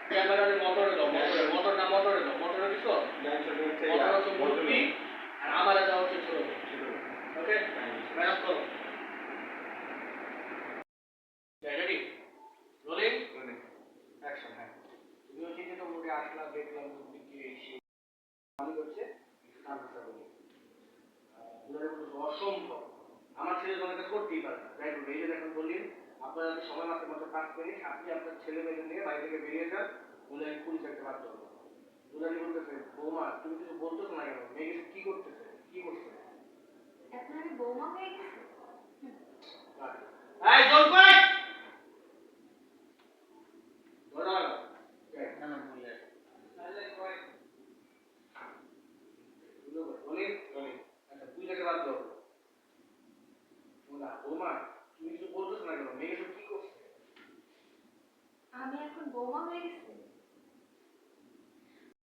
ক্যামেরার মোটরে দাও, মোটর না মোটরে দাও, মোটরে দিছো? মোটর হচ্ছে মুরব্বি আর আমারে দাও হচ্ছে ছোট। ওকে, ম্যানেজ করো। রেডি? রোলিং? অ্যাকশন। হ্যাঁ, তুমি হচ্ছে যে মোটামুটি আসলা, দেখলাম মুরব্বি কি এসে আমি করছে একটু টানটা বলি অসম্ভব। আমার ছেলে তোমার কাছে করতেই পারে না। যাই হোক, এই যে দেখুন বললেন আপনার সময় মাত্র 5 মিনিট, আপনি আপনার ছেলে মেয়ে নিয়ে বাড়ি থেকে বেরিয়ে যান, বলে আমি পুলিশ একটা বাধ্য হবো। দুলারি বলতেছে, বৌমা তুমি কিছু বলতেছো না কেন? মেয়ে কিছু কি করতেছে, কি করছে? এখন আমি বৌমা হয়ে গেছি। এই জল কই ধরো না না না বললে তাহলে কই বলি আচ্ছা পুলিশ একটা বাধ্য হবো না। বৌমা তুমি কিছু বলতেছো না কেন? মেয়ে কিছু কি করছে? আমি এখন বৌমা হয়ে গেছি।